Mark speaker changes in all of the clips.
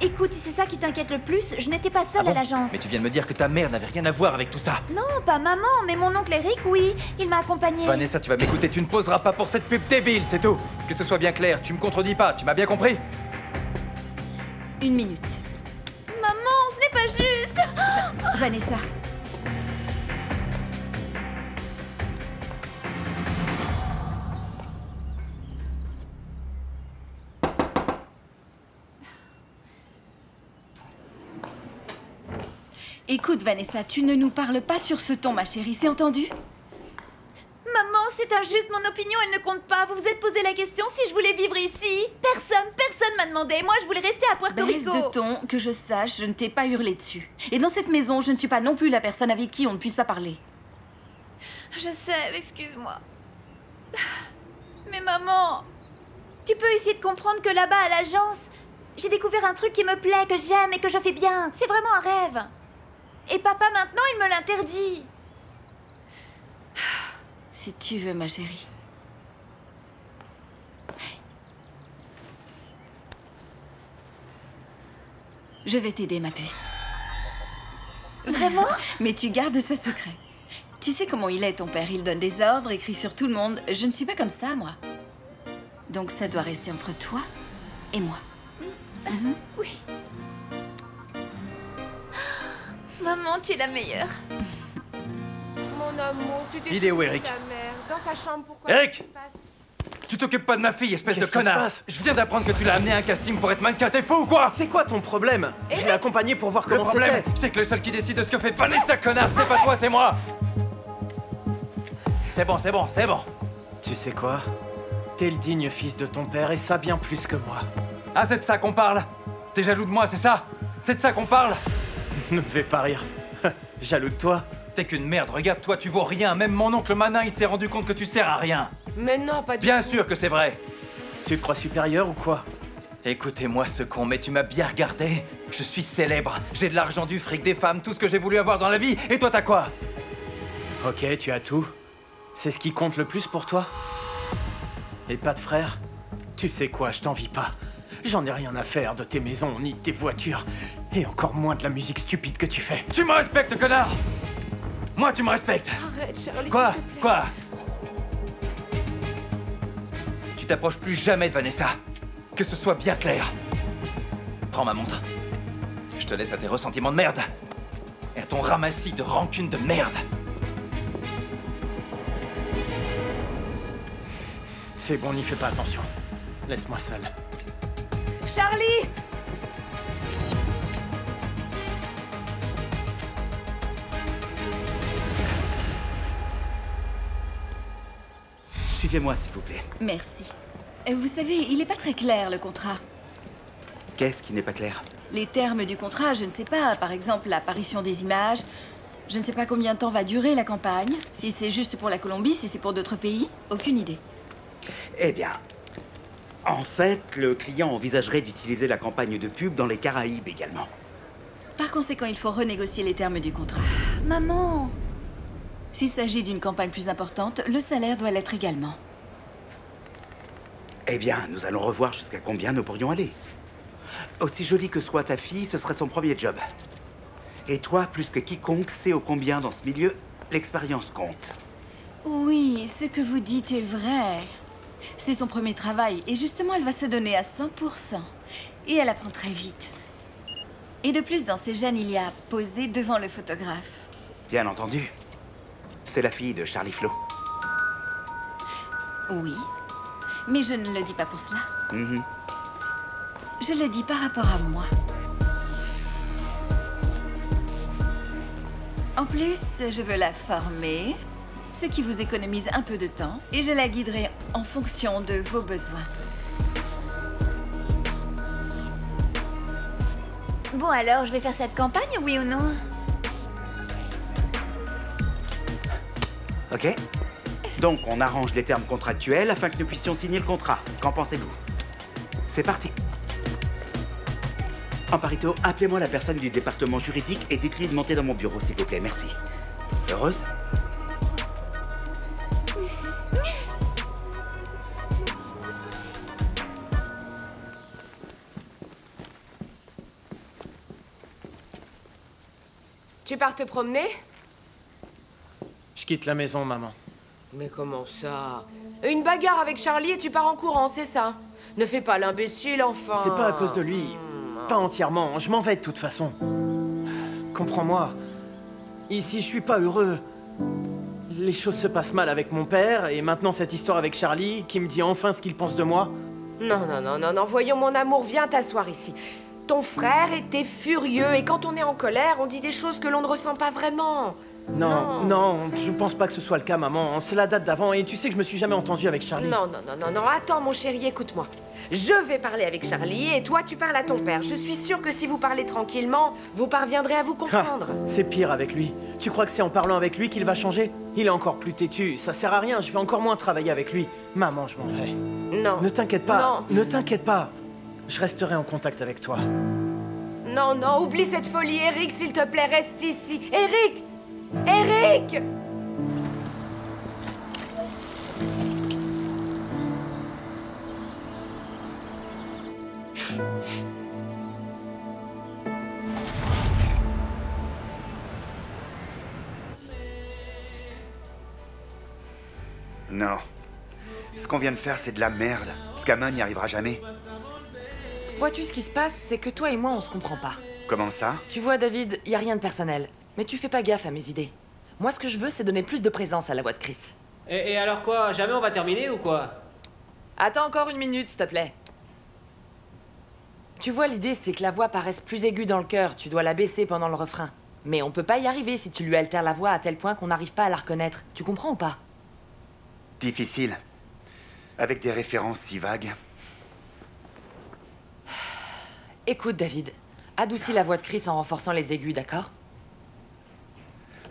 Speaker 1: Écoute, si c'est ça qui t'inquiète le plus, je n'étais pas seule à l'agence.
Speaker 2: Mais tu viens de me dire que ta mère n'avait rien à voir avec tout ça.
Speaker 1: Non, pas maman, mais mon oncle Eric, oui. Il m'a accompagnée.
Speaker 2: Vanessa, tu vas m'écouter, tu ne poseras pas pour cette pub débile, c'est tout. Que ce soit bien clair, tu me contredis pas, tu m'as bien compris?
Speaker 3: 1 minute.
Speaker 1: Maman, ce n'est pas juste.
Speaker 3: Vanessa. Écoute, Vanessa, tu ne nous parles pas sur ce ton, ma chérie, c'est entendu?
Speaker 1: Maman, c'est injuste, mon opinion, elle ne compte pas. Vous vous êtes posé la question si je voulais vivre ici. Personne m'a demandé. Moi, je voulais rester à Puerto
Speaker 3: Baisse
Speaker 1: Rico.
Speaker 3: de ton, que je sache, je ne t'ai pas hurlé dessus. Et dans cette maison, je ne suis pas non plus la personne avec qui on ne puisse pas parler.
Speaker 1: Je sais, excuse-moi. Mais maman, tu peux essayer de comprendre que là-bas, à l'agence, j'ai découvert un truc qui me plaît, que j'aime et que je fais bien. C'est vraiment un rêve. Et papa, maintenant, il me l'interdit.
Speaker 3: Si tu veux, ma chérie. Je vais t'aider, ma puce.
Speaker 1: Vraiment?
Speaker 3: Mais tu gardes ça secret. Tu sais comment il est, ton père. Il donne des ordres, écrit sur tout le monde. Je ne suis pas comme ça, moi. Donc ça doit rester entre toi et moi.
Speaker 1: Oui. Maman, tu es la meilleure.
Speaker 4: Mon amour, tu t'es
Speaker 2: Il est où,
Speaker 4: souvenu de
Speaker 2: Eric?
Speaker 4: ta mère, dans sa chambre, pourquoi?
Speaker 2: Eric!
Speaker 4: Qu'est-ce qui se passe?
Speaker 2: Tu t'occupes pas de ma fille, espèce de
Speaker 5: Qu'est-ce qui se
Speaker 2: connard.
Speaker 5: passe?
Speaker 2: Je viens d'apprendre que tu l'as amené à un casting pour être mannequin, t'es fou ou quoi?
Speaker 5: C'est quoi ton problème? Je l'ai accompagné pour voir
Speaker 2: Le
Speaker 5: comment
Speaker 2: problème,
Speaker 5: c'était.
Speaker 2: c'est que le seul qui décide de ce que fait Vanessa, connard, c'est pas toi, c'est moi. C'est bon.
Speaker 5: Tu sais quoi? T'es le digne fils de ton père et ça bien plus que moi.
Speaker 2: Ah, c'est de ça qu'on parle? T'es jaloux de moi, c'est ça? C'est de ça qu'on parle?
Speaker 5: Ne me fais pas rire. Jaloux de toi?
Speaker 2: T'es qu'une merde, regarde, toi, tu vaux rien. Même mon oncle Manin, il s'est rendu compte que tu sers à rien.
Speaker 4: Mais non, pas du
Speaker 2: Bien
Speaker 4: tout.
Speaker 2: sûr que c'est vrai.
Speaker 5: Tu te crois supérieur ou quoi?
Speaker 2: Écoutez-moi ce con, mais tu m'as bien regardé. Je suis célèbre, j'ai de l'argent, du fric, des femmes, tout ce que j'ai voulu avoir dans la vie. Et toi, t'as quoi?
Speaker 5: Ok, tu as tout. C'est ce qui compte le plus pour toi? Et pas de frère? Tu sais quoi, je t'envie pas. J'en ai rien à faire de tes maisons, ni de tes voitures. Et encore moins de la musique stupide que tu fais.
Speaker 2: Tu me respectes, connard! Moi, tu me respectes!
Speaker 4: Arrête, Charlie,
Speaker 2: Quoi?
Speaker 4: s'il te plaît.
Speaker 2: Quoi? Tu t'approches plus jamais de Vanessa. Que ce soit bien clair. Prends ma montre. Je te laisse à tes ressentiments de merde. Et à ton ramassis de rancune de merde.
Speaker 5: C'est bon, n'y fais pas attention. Laisse-moi seul.
Speaker 4: Charlie!
Speaker 6: Suivez-moi, s'il vous plaît.
Speaker 3: Merci. Vous savez, il n'est pas très clair, le contrat.
Speaker 6: Qu'est-ce qui n'est pas clair?
Speaker 3: Les termes du contrat, je ne sais pas. Par exemple, l'apparition des images. Je ne sais pas combien de temps va durer la campagne. Si c'est juste pour la Colombie, si c'est pour d'autres pays. Aucune idée.
Speaker 6: Eh bien, en fait, le client envisagerait d'utiliser la campagne de pub dans les Caraïbes également.
Speaker 3: Par conséquent, il faut renégocier les termes du contrat.
Speaker 1: Maman.
Speaker 3: S'il s'agit d'une campagne plus importante, le salaire doit l'être également.
Speaker 6: Eh bien, nous allons revoir jusqu'à combien nous pourrions aller. Aussi jolie que soit ta fille, ce serait son premier job. Et toi, plus que quiconque, sais ô combien dans ce milieu, l'expérience compte.
Speaker 3: Oui, ce que vous dites est vrai. C'est son premier travail, et justement, elle va se donner à 100%. Et elle apprend très vite. Et de plus, dans ces gènes, il y a posé devant le photographe.
Speaker 6: Bien entendu. C'est la fille de Charlie Flo.
Speaker 3: Oui, mais je ne le dis pas pour cela.
Speaker 6: Mhm.
Speaker 3: Je le dis par rapport à moi. En plus, je veux la former, ce qui vous économise un peu de temps, et je la guiderai en fonction de vos besoins.
Speaker 1: Bon alors, je vais faire cette campagne, oui ou non?
Speaker 6: Ok? Donc, on arrange les termes contractuels afin que nous puissions signer le contrat. Qu'en pensez-vous? C'est parti. Amparito, appelez-moi la personne du département juridique et dites-lui de monter dans mon bureau, s'il vous plaît. Merci. Heureuse?
Speaker 4: Tu pars te promener?
Speaker 5: Je quitte la maison, maman.
Speaker 4: Mais comment ça? Une bagarre avec Charlie et tu pars en courant, c'est ça? Ne fais pas l'imbécile, enfin.
Speaker 5: C'est pas à cause de lui. Pas entièrement. Je m'en vais de toute façon. Comprends-moi. Ici, je suis pas heureux. Les choses se passent mal avec mon père, et maintenant cette histoire avec Charlie, qui me dit enfin ce qu'il pense de moi.
Speaker 4: Non, non, non, non, non, voyons mon amour, viens t'asseoir ici. Ton frère était furieux, et quand on est en colère, on dit des choses que l'on ne ressent pas vraiment.
Speaker 5: Non, non, je pense pas que ce soit le cas, maman. C'est la date d'avant, et tu sais que je me suis jamais entendu avec Charlie.
Speaker 4: Non, non, non, non, non, attends mon chéri, écoute-moi. Je vais parler avec Charlie, et toi tu parles à ton père. Je suis sûre que si vous parlez tranquillement, vous parviendrez à vous comprendre.
Speaker 5: C'est pire avec lui. Tu crois que c'est en parlant avec lui qu'il va changer? Il est encore plus têtu, ça sert à rien, je vais encore moins travailler avec lui. Maman, je m'en vais.
Speaker 4: Non.
Speaker 5: Ne t'inquiète pas,
Speaker 4: Non.
Speaker 5: ne t'inquiète pas. Je resterai en contact avec toi.
Speaker 4: Non, non, oublie cette folie, Eric, s'il te plaît, reste ici. Eric! Eric!
Speaker 6: Non. Ce qu'on vient de faire, c'est de la merde. Ce gamin n'y arrivera jamais.
Speaker 7: Vois-tu, ce qui se passe, c'est que toi et moi, on se comprend pas.
Speaker 6: Comment ça?
Speaker 7: Tu vois, David, y a rien de personnel. Mais tu fais pas gaffe à mes idées. Moi, ce que je veux, c'est donner plus de présence à la voix de Chris.
Speaker 8: Et alors quoi? Jamais on va terminer ou quoi?
Speaker 7: Attends encore une minute, s'il te plaît. Tu vois, l'idée, c'est que la voix paraisse plus aiguë dans le chœur. Tu dois la baisser pendant le refrain. Mais on peut pas y arriver si tu lui altères la voix à tel point qu'on n'arrive pas à la reconnaître. Tu comprends ou pas?
Speaker 6: Difficile. Avec des références si vagues.
Speaker 7: Écoute, David, adoucis la voix de Chris en renforçant les aigus, d'accord?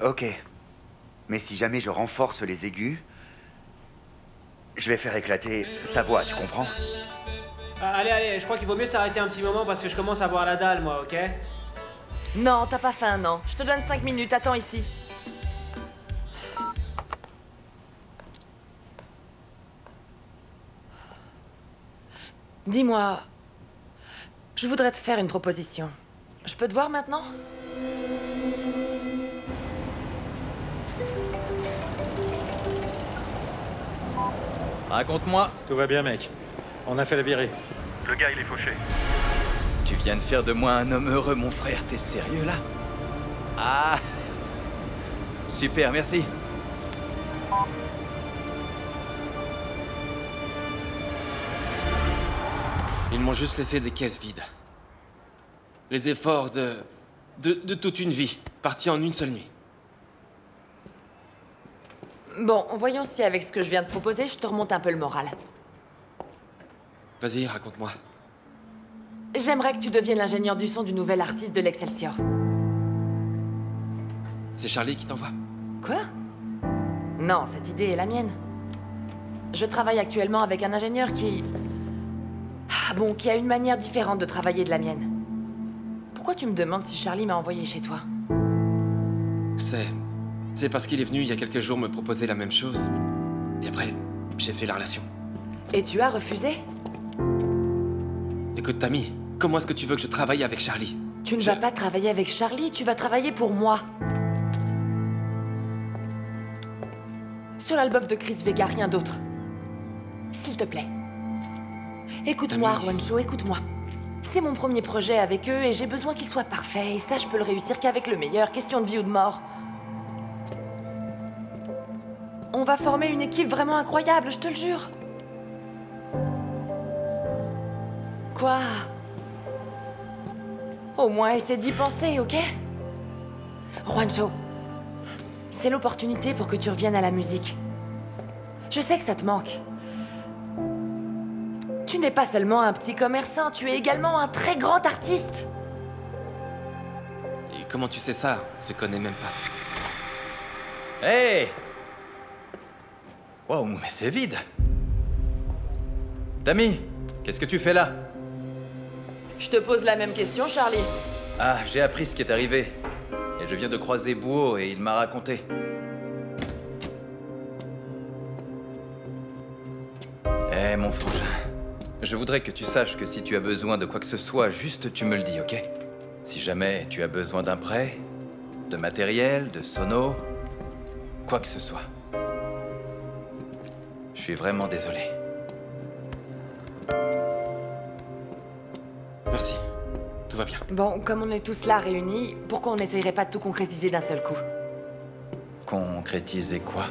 Speaker 6: Ok. Mais si jamais je renforce les aigus, je vais faire éclater sa voix, tu comprends?
Speaker 8: Ah, allez, allez, je crois qu'il vaut mieux s'arrêter un petit moment parce que je commence à voir la dalle, moi, ok?
Speaker 7: Non, t'as pas faim, non. Je te donne 5 minutes, attends ici. Dis-moi, je voudrais te faire une proposition. Je peux te voir maintenant?
Speaker 2: Raconte-moi.
Speaker 9: Tout va bien, mec. On a fait la virée.
Speaker 10: Le gars, il est fauché.
Speaker 2: Tu viens de faire de moi un homme heureux, mon frère. T'es sérieux, là? Ah! Super, merci.
Speaker 11: Ils m'ont juste laissé des caisses vides. Les efforts de toute une vie, partis en une seule nuit.
Speaker 7: Bon, voyons si avec ce que je viens de proposer, je te remonte un peu le moral.
Speaker 11: Vas-y, raconte-moi.
Speaker 7: J'aimerais que tu deviennes l'ingénieur du son du nouvel artiste de l'Excelsior.
Speaker 11: C'est Charlie qui t'envoie?
Speaker 7: Quoi? Non, cette idée est la mienne. Je travaille actuellement avec un ingénieur qui... qui a une manière différente de travailler de la mienne. Pourquoi tu me demandes si Charlie m'a envoyé chez toi?
Speaker 11: C'est parce qu'il est venu il y a quelques jours me proposer la même chose. Et après, j'ai fait la relation.
Speaker 7: Et tu as refusé?
Speaker 11: Écoute, Tammy, comment est-ce que tu veux que je travaille avec Charlie?
Speaker 7: Tu ne vas pas travailler avec Charlie, tu vas travailler pour moi. Sur l'album de Chris Vega, rien d'autre. S'il te plaît. Écoute-moi, Juancho, écoute-moi. C'est mon premier projet avec eux et j'ai besoin qu'il soit parfait. Et ça, je peux le réussir qu'avec le meilleur, question de vie ou de mort. On va former une équipe vraiment incroyable, je te le jure. Quoi? Au moins essaie d'y penser, ok? Juancho, c'est l'opportunité pour que tu reviennes à la musique. Je sais que ça te manque. Tu n'es pas seulement un petit commerçant, tu es également un très grand artiste.
Speaker 11: Et comment tu sais ça? On se connaît même pas.
Speaker 2: Hé! Wow, mais c'est vide. Tammy, qu'est-ce que tu fais là?
Speaker 7: Je te pose la même question, Charlie.
Speaker 2: Ah, j'ai appris ce qui est arrivé. Et je viens de croiser Bouot et il m'a raconté. Eh, mon frangin. Je voudrais que tu saches que si tu as besoin de quoi que ce soit, juste tu me le dis, ok? Si jamais tu as besoin d'un prêt, de matériel, de sono, quoi que ce soit. Je suis vraiment désolé.
Speaker 11: Merci. Tout va bien.
Speaker 7: Bon, comme on est tous là réunis, pourquoi on n'essayerait pas de tout concrétiser d'un seul coup?
Speaker 2: Concrétiser quoi?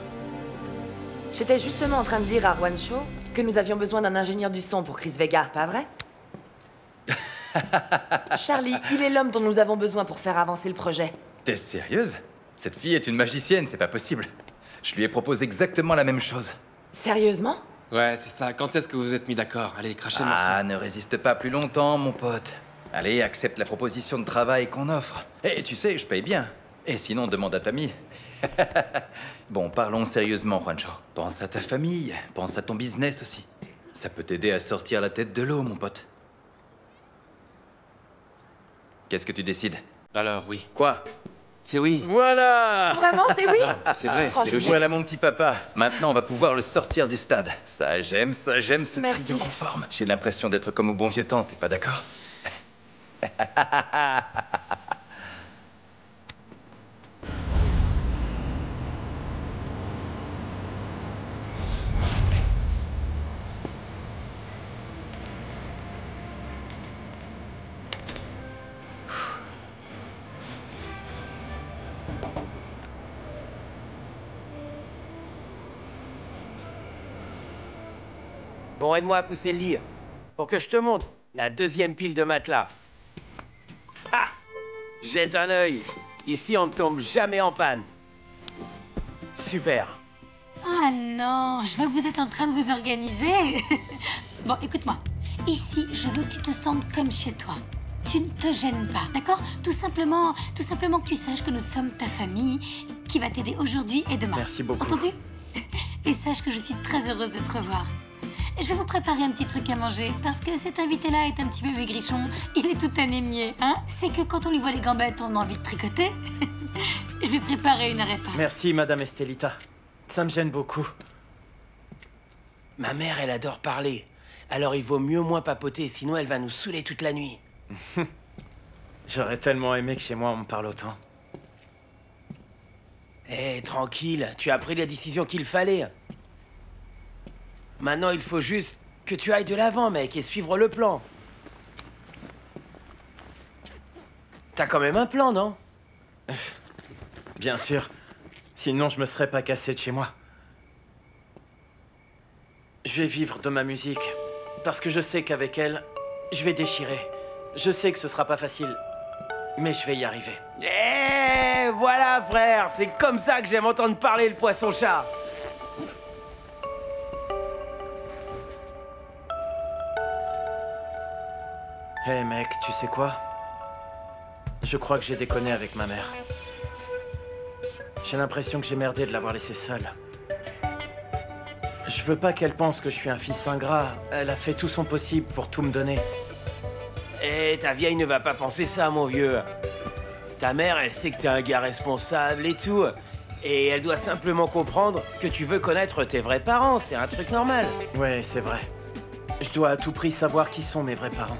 Speaker 7: J'étais justement en train de dire à Juancho que nous avions besoin d'un ingénieur du son pour Chris Vegar, pas vrai? Charlie, il est l'homme dont nous avons besoin pour faire avancer le projet.
Speaker 2: T'es sérieuse? Cette fille est une magicienne, c'est pas possible. Je lui ai proposé exactement la même chose.
Speaker 7: Sérieusement?
Speaker 11: Ouais, c'est ça. Quand est-ce que vous vous êtes mis d'accord? Allez, crachez le morceau.
Speaker 2: Ah, ne résiste pas plus longtemps, mon pote. Allez, accepte la proposition de travail qu'on offre. Et tu sais, je paye bien. Et sinon, demande à Tammy. Bon, parlons sérieusement, Juancho. Pense à ta famille, pense à ton business aussi. Ça peut t'aider à sortir la tête de l'eau, mon pote. Qu'est-ce que tu décides?
Speaker 11: Alors, oui.
Speaker 2: Quoi?
Speaker 11: C'est oui.
Speaker 2: Voilà!
Speaker 7: Vraiment, c'est oui?
Speaker 11: C'est vrai, c'est logique.
Speaker 2: Voilà mon petit papa. Maintenant, on va pouvoir le sortir du stade. Ça, j'aime ce
Speaker 7: Merci.
Speaker 2: trio en forme. J'ai l'impression d'être comme au bon vieux temps, t'es pas d'accord?
Speaker 10: Bon, aide-moi à pousser le lit pour que je te montre la deuxième pile de matelas. Ah! Jette un œil. Ici, on ne tombe jamais en panne. Super.
Speaker 12: Ah non, je vois que vous êtes en train de vous organiser. Bon, écoute-moi. Ici, je veux que tu te sentes comme chez toi. Tu ne te gênes pas, d'accord? Tout simplement que tu saches que nous sommes ta famille, qui va t'aider aujourd'hui et demain.
Speaker 5: Merci beaucoup.
Speaker 12: Entendu? Et sache que je suis très heureuse de te revoir. Je vais vous préparer un petit truc à manger, parce que cet invité-là est un petit peu maigrichon. Il est tout anémié, hein? C'est que quand on lui voit les gambettes, on a envie de tricoter. Je vais préparer une arepa.
Speaker 5: Merci, Madame Estelita. Ça me gêne beaucoup.
Speaker 10: Ma mère, elle adore parler. Alors il vaut mieux moins papoter, sinon elle va nous saouler toute la nuit.
Speaker 5: J'aurais tellement aimé que chez moi on me parle autant.
Speaker 10: Eh, tranquille, tu as pris la décision qu'il fallait. Maintenant, il faut juste que tu ailles de l'avant, mec, et suivre le plan. T'as quand même un plan, non?
Speaker 5: Bien sûr. Sinon, je me serais pas cassé de chez moi. Je vais vivre de ma musique. Parce que je sais qu'avec elle, je vais déchirer. Je sais que ce sera pas facile. Mais je vais y arriver.
Speaker 10: Eh, voilà, frère. C'est comme ça que j'aime entendre parler le poisson-chat.
Speaker 5: Hé mec, tu sais quoi? Je crois que j'ai déconné avec ma mère. J'ai l'impression que j'ai merdé de l'avoir laissée seule. Je veux pas qu'elle pense que je suis un fils ingrat. Elle a fait tout son possible pour tout me donner.
Speaker 10: Eh, ta vieille ne va pas penser ça, mon vieux. Ta mère, elle sait que t'es un gars responsable et tout. Et elle doit simplement comprendre que tu veux connaître tes vrais parents. C'est un truc normal.
Speaker 5: Ouais, c'est vrai. Je dois à tout prix savoir qui sont mes vrais parents.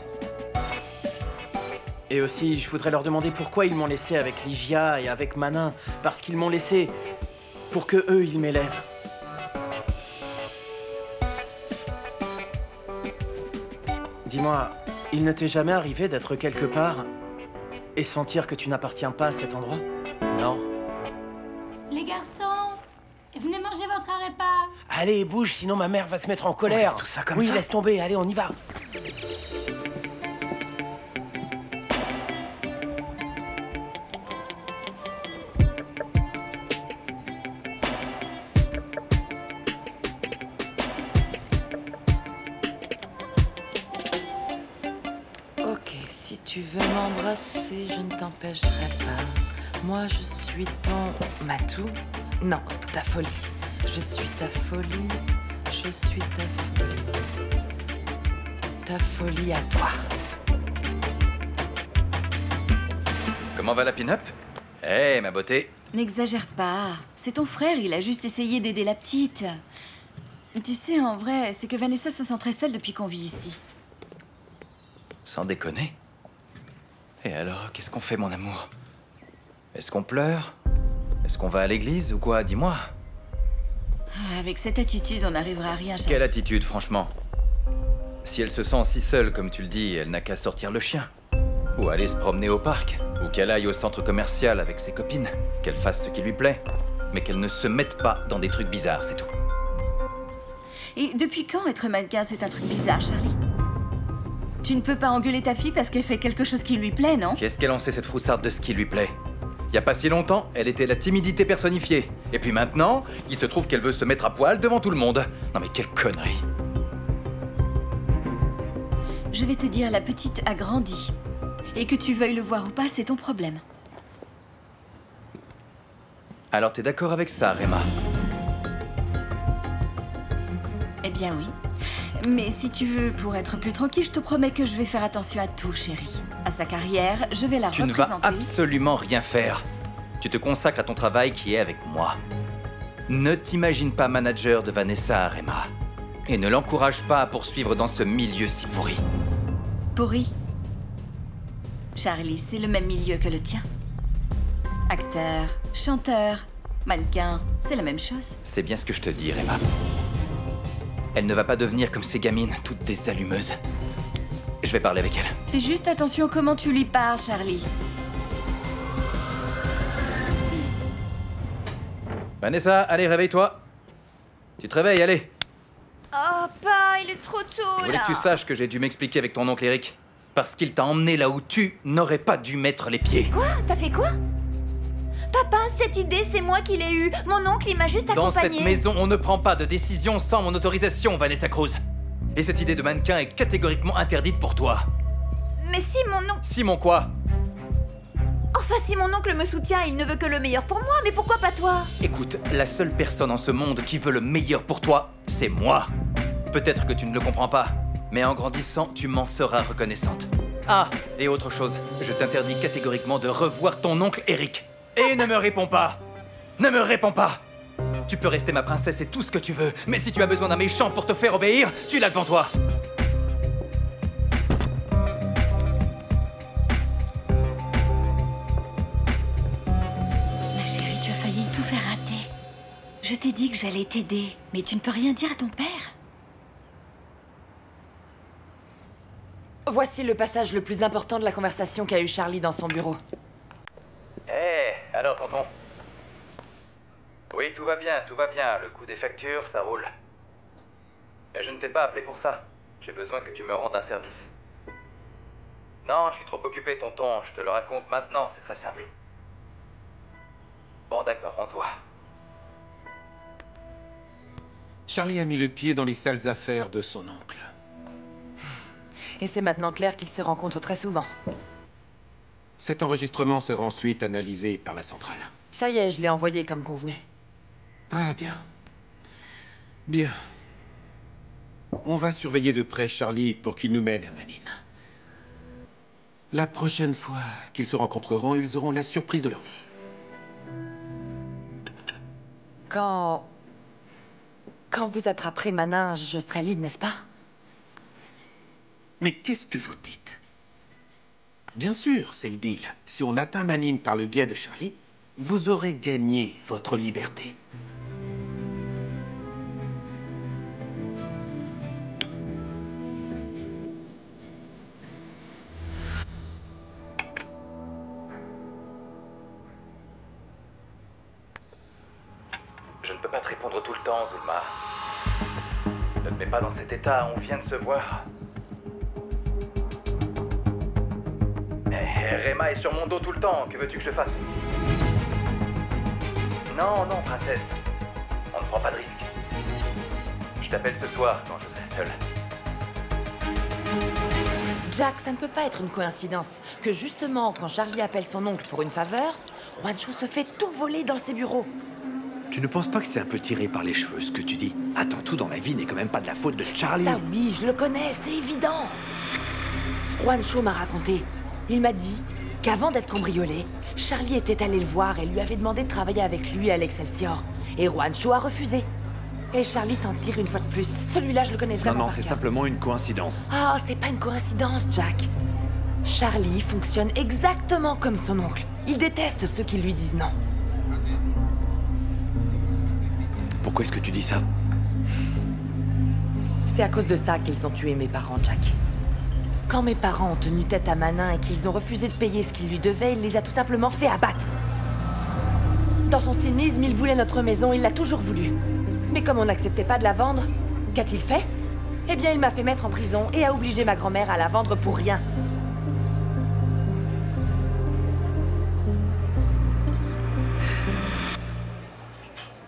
Speaker 5: Et aussi, je voudrais leur demander pourquoi ils m'ont laissé avec Ligia et avec Manin. Parce qu'ils m'ont laissé pour que eux, ils m'élèvent. Dis-moi, il ne t'est jamais arrivé d'être quelque part et sentir que tu n'appartiens pas à cet endroit?
Speaker 10: Non.
Speaker 12: Les garçons, venez manger votre arepa.
Speaker 10: Allez, bouge, sinon ma mère va se mettre en colère.
Speaker 5: On laisse tout ça comme
Speaker 10: oui,
Speaker 5: ça?
Speaker 10: laisse tomber, allez, on y va.
Speaker 7: Ok, si tu veux m'embrasser, je ne t'empêcherai pas. Moi, je suis ton matou. Non, ta folie. Je suis ta folie. Je suis ta folie. Ta folie à toi.
Speaker 2: Comment va la pin-up? Hé, ma beauté.
Speaker 3: N'exagère pas. C'est ton frère, il a juste essayé d'aider la petite. Tu sais, en vrai, c'est que Vanessa se sent très seule depuis qu'on vit ici.
Speaker 2: Sans déconner. Et alors, qu'est-ce qu'on fait, mon amour? Est-ce qu'on pleure? Est-ce qu'on va à l'église ou quoi? Dis-moi.
Speaker 3: Avec cette attitude, on n'arrivera à rien, Charlie.
Speaker 2: Quelle attitude, franchement? Si elle se sent si seule, comme tu le dis, elle n'a qu'à sortir le chien. Ou aller se promener au parc. Ou qu'elle aille au centre commercial avec ses copines. Qu'elle fasse ce qui lui plaît. Mais qu'elle ne se mette pas dans des trucs bizarres, c'est tout.
Speaker 3: Et depuis quand être mannequin, c'est un truc bizarre, Charlie? Tu ne peux pas engueuler ta fille parce qu'elle fait quelque chose qui lui plaît, non?
Speaker 2: Qu'est-ce qu'elle en sait, cette froussarde, de ce qui lui plaît? Il y a pas si longtemps, elle était la timidité personnifiée. Et puis maintenant, il se trouve qu'elle veut se mettre à poil devant tout le monde. Non mais quelle connerie!
Speaker 3: Je vais te dire, la petite a grandi. Et que tu veuilles le voir ou pas, c'est ton problème.
Speaker 2: Alors t'es d'accord avec ça, Rema?
Speaker 3: Eh bien oui. Mais si tu veux, pour être plus tranquille, je te promets que je vais faire attention à tout, chérie. À sa carrière, je vais la
Speaker 2: Tu ne
Speaker 3: représenter.
Speaker 2: vas absolument rien faire. Tu te consacres à ton travail qui est avec moi. Ne t'imagine pas manager de Vanessa, Rema. Et ne l'encourage pas à poursuivre dans ce milieu si pourri.
Speaker 3: Pourri? Charlie, c'est le même milieu que le tien. Acteur, chanteur, mannequin, c'est la même chose.
Speaker 2: C'est bien ce que je te dis, Rema. Elle ne va pas devenir comme ces gamines, toutes des allumeuses. Je vais parler avec elle.
Speaker 3: Fais juste attention comment tu lui parles, Charlie.
Speaker 2: Vanessa, allez, réveille-toi. Tu te réveilles, allez.
Speaker 1: Oh, pas, il est trop tôt,
Speaker 2: Je voulais
Speaker 1: là.
Speaker 2: que tu saches que j'ai dû m'expliquer avec ton oncle Eric. Parce qu'il t'a emmené là où tu n'aurais pas dû mettre les pieds.
Speaker 1: Quoi? T'as fait quoi? Papa, cette idée, c'est moi qui l'ai eue. Mon oncle, il m'a juste
Speaker 2: Dans
Speaker 1: accompagné.
Speaker 2: cette maison, on ne prend pas de décision sans mon autorisation, Vanessa Cruz. Et cette idée de mannequin est catégoriquement interdite pour toi.
Speaker 1: Mais si mon oncle...
Speaker 2: Simon quoi?
Speaker 1: Enfin, si mon oncle me soutient, il ne veut que le meilleur pour moi, mais pourquoi pas toi?
Speaker 2: Écoute, la seule personne en ce monde qui veut le meilleur pour toi, c'est moi. Peut-être que tu ne le comprends pas, mais en grandissant, tu m'en seras reconnaissante. Ah, et autre chose, je t'interdis catégoriquement de revoir ton oncle Eric. Et ne me réponds pas! Ne me réponds pas! Tu peux rester ma princesse et tout ce que tu veux, mais si tu as besoin d'un méchant pour te faire obéir, tu l'as devant toi.
Speaker 3: Ma chérie, tu as failli tout faire rater. Je t'ai dit que j'allais t'aider, mais tu ne peux rien dire à ton père.
Speaker 7: Voici le passage le plus important de la conversation qu'a eu Charlie dans son bureau.
Speaker 2: Alors, tonton? Oui, tout va bien, tout va bien. Le coût des factures, ça roule. Mais je ne t'ai pas appelé pour ça. J'ai besoin que tu me rendes un service. Non, je suis trop occupé, tonton. Je te le raconte maintenant, c'est très simple. Bon, d'accord, on se voit.
Speaker 13: Charlie a mis le pied dans les sales affaires de son oncle.
Speaker 7: Et c'est maintenant clair qu'ils se rencontrent très souvent.
Speaker 13: Cet enregistrement sera ensuite analysé par la centrale.
Speaker 7: Ça y est, je l'ai envoyé comme convenu.
Speaker 13: Ah, bien. Bien. On va surveiller de près Charlie pour qu'il nous mène à Manine. La prochaine fois qu'ils se rencontreront, ils auront la surprise de leur vie.
Speaker 7: Quand vous attraperez Manin, je serai libre, n'est-ce pas?
Speaker 13: Mais qu'est-ce que vous dites? Bien sûr, c'est le deal. Si on atteint Manine par le biais de Charlie, vous aurez gagné votre liberté.
Speaker 2: Je ne peux pas te répondre tout le temps, Zulma. Ne te mets pas dans cet état, on vient de se voir. Rema est sur mon dos tout le temps, que veux-tu que je fasse? Non, non, princesse. On ne prend pas de risque. Je t'appelle ce soir quand je serai seul.
Speaker 7: Jack, ça ne peut pas être une coïncidence que justement, quand Charlie appelle son oncle pour une faveur, Juancho se fait tout voler dans ses bureaux.
Speaker 14: Tu ne penses pas que c'est un peu tiré par les cheveux, ce que tu dis? Attends, tout dans la vie n'est quand même pas de la faute de Charlie.
Speaker 7: Ça oui, je le connais, c'est évident. Juancho m'a raconté. Il m'a dit qu'avant d'être cambriolé, Charlie était allé le voir et lui avait demandé de travailler avec lui à l'Excelsior. Et Juancho a refusé. Et Charlie s'en tire une fois de plus. Celui-là, je le connais vraiment.
Speaker 14: Non,
Speaker 7: par
Speaker 14: c'est
Speaker 7: cœur.
Speaker 14: simplement une coïncidence.
Speaker 7: Ah, c'est pas une coïncidence, Jack. Charlie fonctionne exactement comme son oncle. Il déteste ceux qui lui disent non.
Speaker 14: Pourquoi est-ce que tu dis ça?
Speaker 7: C'est à cause de ça qu'ils ont tué mes parents, Jack. Quand mes parents ont tenu tête à Manin et qu'ils ont refusé de payer ce qu'ils lui devaient, il les a tout simplement fait abattre. Dans son cynisme, il voulait notre maison, il l'a toujours voulu. Mais comme on n'acceptait pas de la vendre, qu'a-t-il fait? Eh bien, il m'a fait mettre en prison et a obligé ma grand-mère à la vendre pour rien.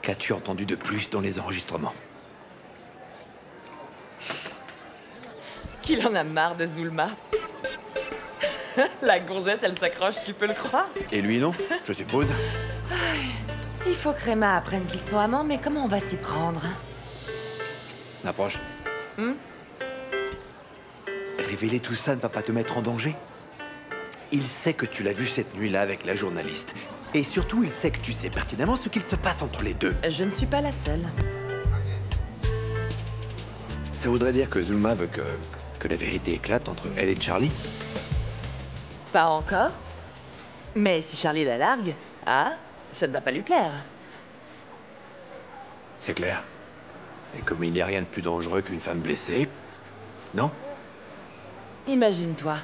Speaker 14: Qu'as-tu entendu de plus dans les enregistrements?
Speaker 7: Qu'il en a marre de Zulma. La gonzesse, elle s'accroche, tu peux le croire?
Speaker 14: Et lui non, je suppose.
Speaker 7: Il faut que Réma apprenne qu'ils sont amants, mais comment on va s'y prendre?
Speaker 14: Approche. Révéler tout ça ne va pas te mettre en danger? Il sait que tu l'as vu cette nuit-là avec la journaliste. Et surtout, il sait que tu sais pertinemment ce qu'il se passe entre les deux.
Speaker 7: Je ne suis pas la seule.
Speaker 13: Ça voudrait dire que Zulma veut que la vérité éclate entre elle et Charlie?
Speaker 7: Pas encore. Mais si Charlie la largue, ça ne va pas lui plaire.
Speaker 13: C'est clair. Et comme il n'y a rien de plus dangereux qu'une femme blessée, non?
Speaker 7: Imagine-toi,